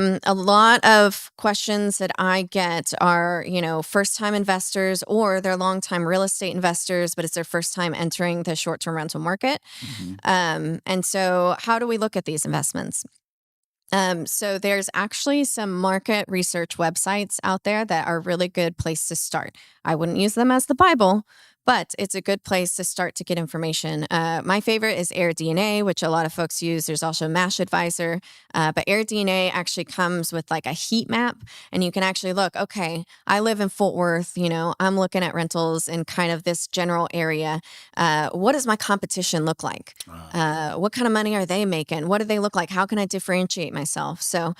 A lot of questions that I get are, first time investors or they're long time real estate investors, but it's their first time entering the short term rental market. Hmm. And so, how do we look at these investments? So there's actually some market research websites out there that are a really good place to start. I wouldn't use them as the Bible, but it's a good place to start to get information. My favorite is AirDNA, which a lot of folks use. There's also Mash Advisor, but AirDNA actually comes with like a heat map, and you can actually look. Okay, I live in Fort Worth. I'm looking at rentals in kind of this general area. What does my competition look like? What kind of money are they making? What do they look like? How can I differentiate myself? So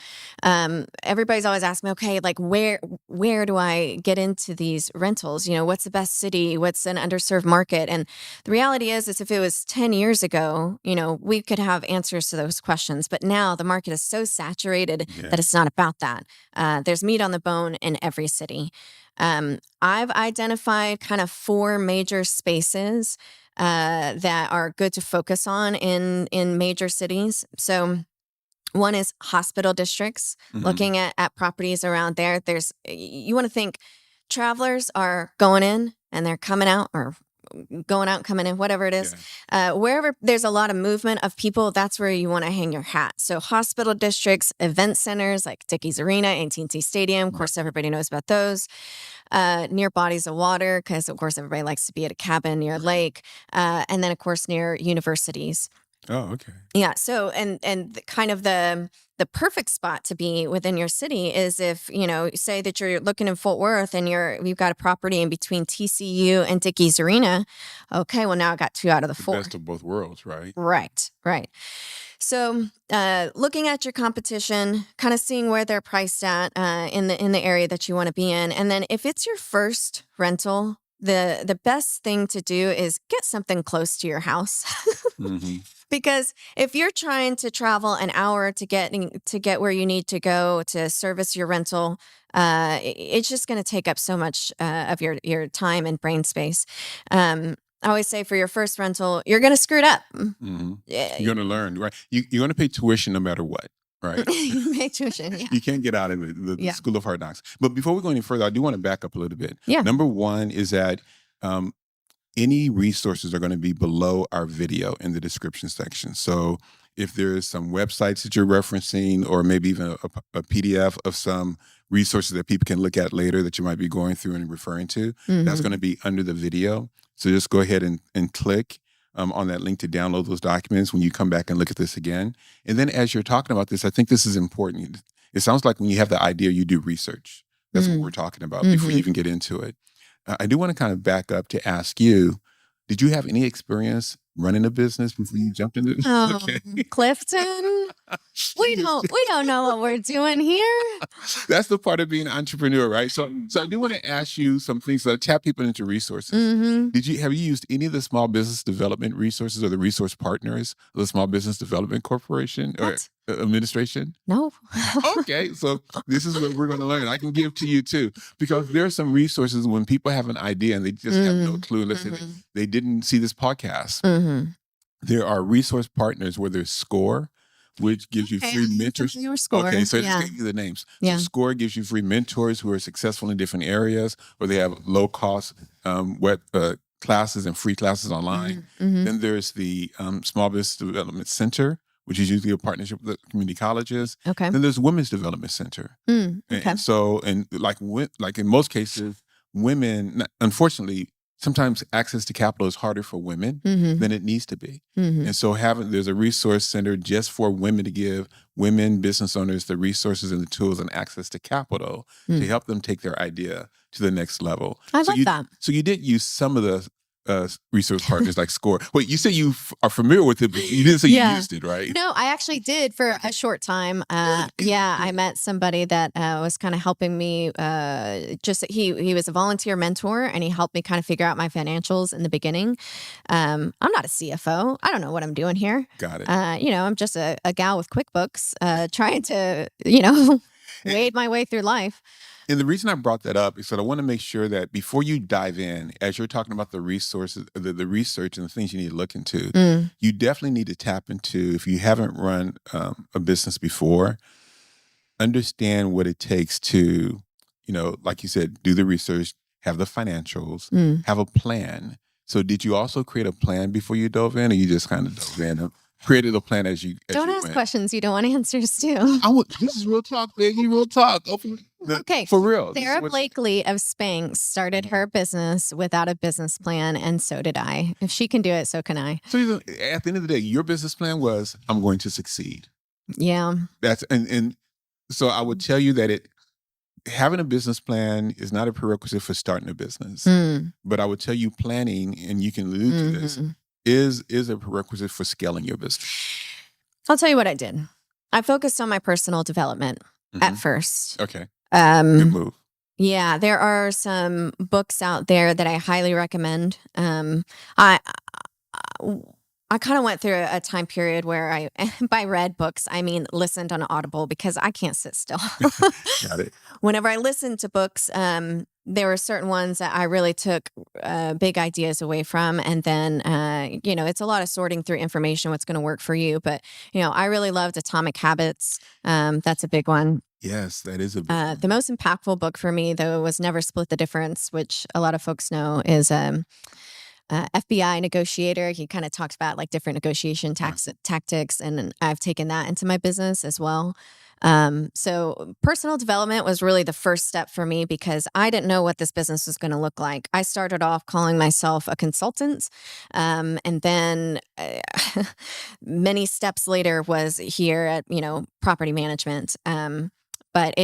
everybody's always asking me, okay, like where do I get into these rentals? What's the best city? What's an underserved market? And the reality is if it was 10 years ago, we could have answers to those questions. But now the market is so saturated Yeah. that it's not about that. There's meat on the bone in every city. I've identified kind of four major spaces that are good to focus on in major cities. So one is hospital districts, Hmm. looking at properties around there. You want to think travelers are going in and they're coming out, or going out and coming in, whatever it is. Yeah. Wherever there's a lot of movement of people, that's where you want to hang your hat. So hospital districts, event centers like Dickies Arena, AT&T Stadium. Of Right. course, everybody knows about those. Near bodies of water, because of course everybody likes to be at a cabin near a lake. And then of course near universities. Oh, okay. Yeah. So kind of the perfect spot to be within your city is if, say that you're looking in Fort Worth and you've got a property in between TCU and Dickies Arena. Okay, well now I got two out of the The four. best of both worlds, right? Right, right. So, looking at your competition, kind of seeing where they're priced at in the area that you want to be in, and then if it's your first rental, the best thing to do is get something close to your house. Hmm. Because if you're trying to travel an hour to get where you need to go to service your rental, it's just going to take up so much of your time and brain space. I always say for your first rental, you're going to screw it up. Hmm. Yeah, You're going to learn, right? You're going to pay tuition no matter what, right? you pay tuition. Yeah, You can't get out of it, the yeah, school of hard knocks. But before we go any further, I do want to back up a little bit. yeah. Number one is that um, any resources are going to be below our video in the description section. So if there's some websites that you're referencing, or maybe even a PDF of some resources that people can look at later that you might be going through and referring to, that's going Hmm. to be under the video. So just go ahead and click on that link to download those documents when you come back and look at this again. And then as you're talking about this, I think this is important. It sounds like when you have the idea, you do research. That's what we're talking about before you Hmm. even get into it. I do want to kind of back up to ask you, did you have any experience running a business before you jumped into this? Oh, Okay. Clifton, we don't know what we're doing here. That's the part of being an entrepreneur, right? So I do want to ask you some things that tap people into resources. Hmm. Have you used any of the small business development resources or the resource partners of the Small Business Development Corporation or What? administration? No. Okay, so this is what we're going to learn. I can give to you too, because there are some resources when people have an idea and they just have no clue. Let's say Hmm. they didn't see this podcast. Hmm. There are resource partners where there's SCORE, which gives you Okay, free I'm mentors. familiar with Score. Okay, so I just Yeah, gave you the names. So yeah. SCORE gives you free mentors who are successful in different areas, or they have low cost web classes and free classes online. Hmm. Then there's the Small Business Development Center, which is usually a partnership with the community colleges. Okay. Then there's Women's Development Center. Okay. And like in most cases, women, unfortunately, sometimes access to capital is harder for women Hmm. than it needs to be. Hmm. And so there's a resource center just for women to give women business owners the resources and the tools and access to capital to help them take their idea to the next level. I So love that. you did use some of the resource partners like SCORE. Wait, you say you are familiar with it, but you didn't say you Yeah. used it, right? No, I actually did for a short time. Yeah, I met somebody that was kind of helping me. He was a volunteer mentor, and he helped me kind of figure out my financials in the beginning. I'm not a CFO. I don't know what I'm doing here. Got it. I'm just a gal with QuickBooks, trying to, wade my way through life. And the reason I brought that up is that I want to make sure that before you dive in, as you're talking about the resources, the research and the things you need to look into, you definitely need to tap into, if you haven't run a business before, understand what it takes to, like you said, do the research, have the financials, Mm. have a plan. So did you also create a plan before you dove in, or you just kind of dove in and created a plan as you Don't ask went? questions you don't want answers to. This is real talk, baby. Real talk. Okay. For real. This is Sarah what- Blakely of Spanx started her business without a business plan, and so did I. If she can do it, so can I. So at the end of the day, your business plan was, I'm going to succeed. Yeah. That's and so I would tell you that having a business plan is not a prerequisite for starting a business. Mm. But I would tell you planning, and you can allude to this, is a prerequisite for scaling your business. I'll tell you what I did. I focused on my personal development at Mhm. first. Okay. Good move. Yeah, there are some books out there that I highly recommend. I kind of went through a time period where by read books, I mean listened on Audible, because I can't sit still. Got it. Whenever I listened to books, there were certain ones that I really took big ideas away from. And then, it's a lot of sorting through information, what's going to work for you. But, I really loved Atomic Habits. That's a big one. Yes, that is a big one. The most impactful book for me, though, was Never Split the Difference, which a lot of folks know is FBI negotiator. He kind of talks about like different negotiation tactics, and I've taken that into my business as well. So personal development was really the first step for me, because I didn't know what this business was going to look like. I started off calling myself a consultant. And then many steps later was here at, property management. But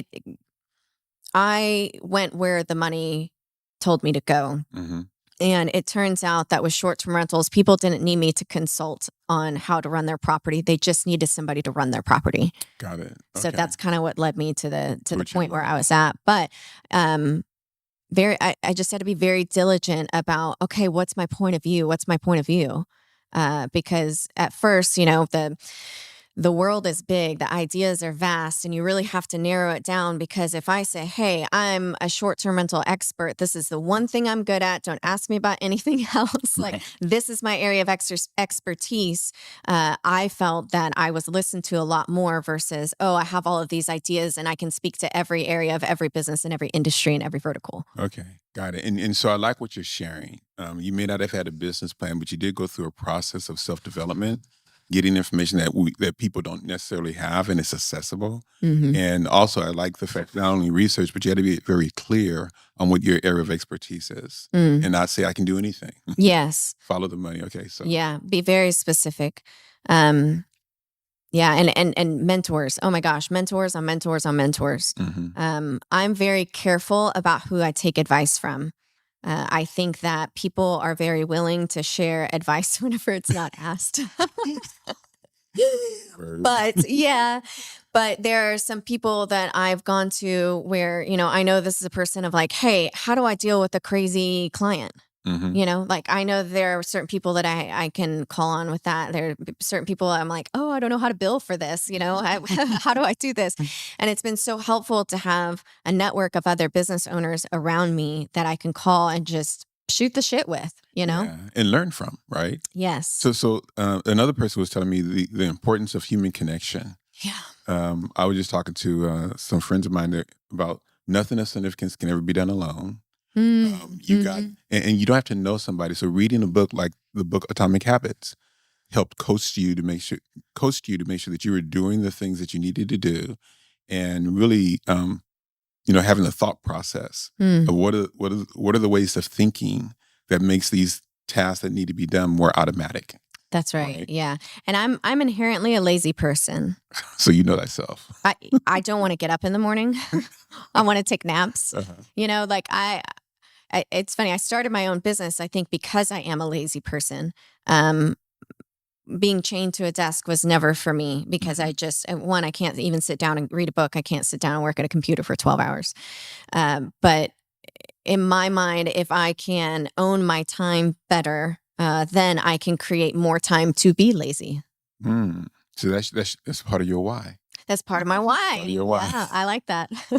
I went where the money told me to go. Mm-hmm. And it turns out that with short-term rentals, people didn't need me to consult on how to run their property. They just needed somebody to run their property. Got it. So Okay. that's kind of what led me to the What you point where learned. I was at. But I just had to be very diligent about, okay, what's my point of view? What's my point of view? Because at first, the world is big, the ideas are vast, and you really have to narrow it down. Because if I say, hey, I'm a short-term rental expert, this is the one thing I'm good at, don't ask me about anything else. Like, this is my area of expertise. I felt that I was listened to a lot more versus, oh, I have all of these ideas and I can speak to every area of every business and every industry and every vertical. Okay, got it. And so I like what you're sharing. You may not have had a business plan, but you did go through a process of self-development, getting information that people don't necessarily have, and it's accessible. Mm-hmm. And also, I like the fact not only research, but you had to be very clear on what your area of expertise is, and not say I can do anything. Yes. Follow the money. Okay, so Yeah, be very specific. Yeah, and mentors. Oh my gosh, mentors on mentors on mentors. Mhm. I'm very careful about who I take advice from. I think that people are very willing to share advice whenever it's not asked. But there are some people that I've gone to where, I know this is a person of like, hey, how do I deal with a crazy client? Mhm. Like I know there are certain people that I can call on with that. There are certain people I'm like, oh, I don't know how to bill for this. How do I do this? And it's been so helpful to have a network of other business owners around me that I can call and just shoot the shit with, Yeah, and learn from, right? Yes. So another person was telling me the importance of human connection. Yeah. I was just talking to some friends of mine about nothing of significance can ever be done alone. You got, and you don't have to know somebody. So reading a book like the book Atomic Habits helped coach you to make sure that you were doing the things that you needed to do, and really, having a thought process of what are the ways of thinking that makes these tasks that need to be done more automatic. That's right. Yeah. And I'm inherently a lazy person. So you know thyself. I don't want to get up in the morning. I want to take naps. Like it's funny. I started my own business, I think, because I am a lazy person. Being chained to a desk was never for me, because I can't even sit down and read a book. I can't sit down and work at a computer for 12 hours. But in my mind, if I can own my time better, then I can create more time to be lazy. So that's part of your why. That's part of my why. Part of your why. Yeah, I like that.